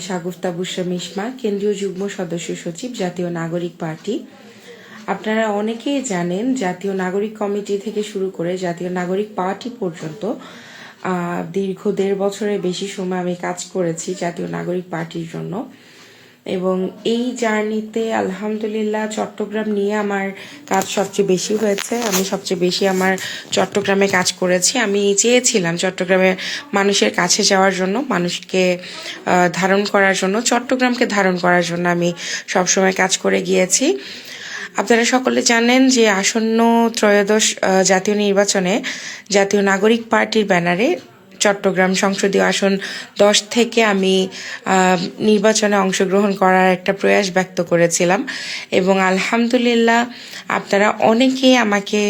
শাগুফতা বুশরা মিশমা, কেন্দ্রীয় যুগ্ম সদস্য সচিব, জাতীয় নাগরিক পার্টি। আপনারা অনেকেই জানেন জাতীয় নাগরিক কমিটি থেকে শুরু করে জাতীয় নাগরিক পার্টি পর্যন্ত দীর্ঘ 1.5 বছরের বেশি সময় আমি কাজ করেছি জাতীয় নাগরিক পার্টির জন্য। এবং এই জার্নিতে আলহামদুলিল্লাহ চট্টগ্রাম নিয়ে আমার কাজ সবচেয়ে বেশি হয়েছে। আমি সবচেয়ে বেশি আমার চট্টগ্রামে কাজ করেছি। আমি চেয়েছিলাম চট্টগ্রামের মানুষের কাছে যাওয়ার জন্য, মানুষকে ধারণ করার জন্য, চট্টগ্রামকে ধারণ করার জন্য আমি সবসময় কাজ করে গিয়েছি। আপনারা সকলে জানেন যে আসন্ন ত্রয়োদশ জাতীয় নির্বাচনে জাতীয় নাগরিক পার্টির ব্যানারে চট্টগ্রাম সংসদীয় আসন 10 থেকে আমি নির্বাচনে অংশগ্রহণ করার একটা প্রয়াস ব্যক্ত করেছিলাম। এবং আলহামদুলিল্লাহ আপনারা অনেকেই আমাকে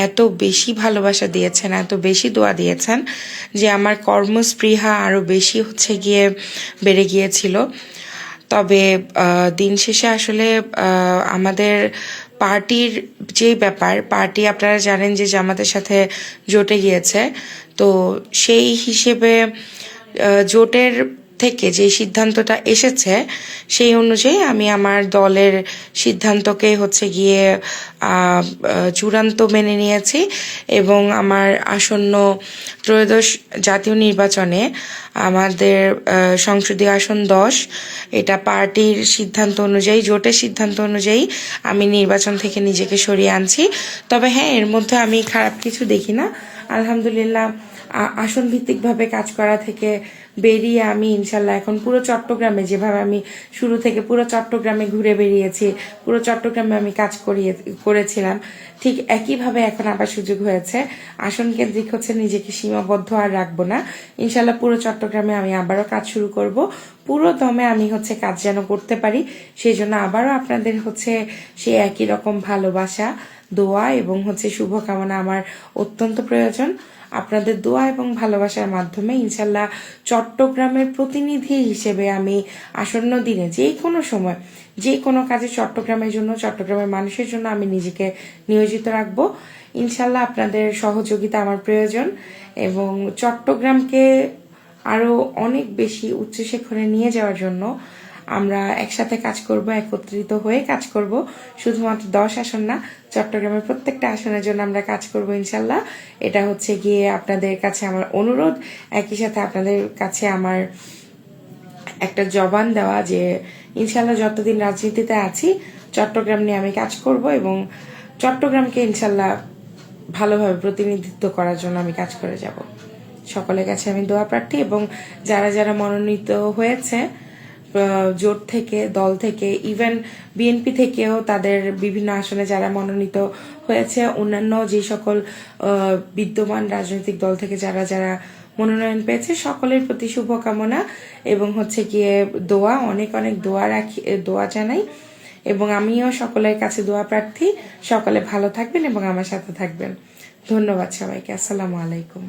এত বেশি ভালোবাসা দিয়েছেন, এত বেশি দোয়া দিয়েছেন যে আমার কর্মস্পৃহা আরও বেশি গিয়ে বেড়ে গিয়েছিল। তবে দিন শেষে আসলে আমাদের পার্টির যে ব্যাপার, পার্টি আপনারা জানেন যে জামাতের সাথে জোটে গিয়েছে। তো সেই হিসেবে জোটের থেকে যে সিদ্ধান্তটা এসেছে সেই অনুযায়ী আমি আমার দলের সিদ্ধান্তকে গিয়ে চূড়ান্ত মেনে নিয়েছি। এবং আমার আসন্ন ত্রয়োদশ জাতীয় নির্বাচনে আমাদের সংসদীয় আসন 10, এটা পার্টির সিদ্ধান্ত অনুযায়ী, জোটের সিদ্ধান্ত অনুযায়ী আমি নির্বাচন থেকে নিজেকে সরিয়ে আনছি। তবে হ্যাঁ, এর মধ্যে আমি খারাপ কিছু দেখি না। আলহামদুলিল্লাহ আসন ভিত্তিকভাবে কাজ করা থেকে বেরিয়ে আমি ইনশাল্লাহ এখন পুরো চট্টগ্রামে, যেভাবে আমি শুরু থেকে পুরো চট্টগ্রামে ঘুরে বেরিয়েছি, পুরো চট্টগ্রামে আমি কাজ করেছিলাম, ঠিক একইভাবে এখন আবার সুযোগ হয়েছে। আসন কেন্দ্রিক নিজেকে সীমাবদ্ধ আর রাখবো না। ইনশাল্লাহ পুরো চট্টগ্রামে আমি আবারও কাজ শুরু করব। পুরো দমে আমি কাজ যেন করতে পারি, সেই জন্য আবারও আপনাদের সেই একই রকম ভালোবাসা, দোয়া এবং শুভকামনা আমার অত্যন্ত প্রয়োজন। আপনাদের দোয়া এবং ভালোবাসার মাধ্যমে ইনশাল্লাহ চট্টগ্রামের প্রতিনিধি হিসেবে আমি আসন্ন দিনে যে কোনো সময় যে কোনো কাজে চট্টগ্রামের জন্য, চট্টগ্রামের মানুষের জন্য আমি নিজেকে নিয়োজিত রাখবো। ইনশাল্লাহ আপনাদের সহযোগিতা আমার প্রয়োজন এবং চট্টগ্রামকে আরো অনেক বেশি উচ্চশিখরে নিয়ে যাওয়ার জন্য আমরা একসাথে কাজ করব, একত্রিত হয়ে কাজ করব। শুধুমাত্র 10 আসন না, চট্টগ্রামের প্রত্যেকটা আসনের জন্য আমরা কাজ করব ইনশাল্লাহ। এটা গিয়ে আপনাদের কাছে আমার অনুরোধ, একই সাথে আপনাদের কাছে আমার একটা জবান দেওয়া যে ইনশাল্লাহ যতদিন রাজনীতিতে আছি চট্টগ্রাম নিয়ে আমি কাজ করব এবং চট্টগ্রামকে ইনশাল্লাহ ভালোভাবে প্রতিনিধিত্ব করার জন্য আমি কাজ করে যাব। সকলের কাছে আমি দোয়া প্রার্থী এবং যারা যারা মনোনীত হয়েছে জোট থেকে, দল থেকে, ইভেন বিএনপি থেকেও তাদের বিভিন্ন আসনে যারা মনোনীত হয়েছে, অন্যান্য যে সকল বিদ্যমান রাজনৈতিক দল থেকে যারা যারা মনোনয়ন পেয়েছে, সকলের প্রতি শুভকামনা এবং গিয়ে দোয়া, অনেক অনেক দোয়া জানাই। এবং আমিও সকলের কাছে দোয়া প্রার্থী। সকলে ভালো থাকবেন এবং আমার সাথে থাকবেন। ধন্যবাদ সবাইকে। আসসালামু আলাইকুম।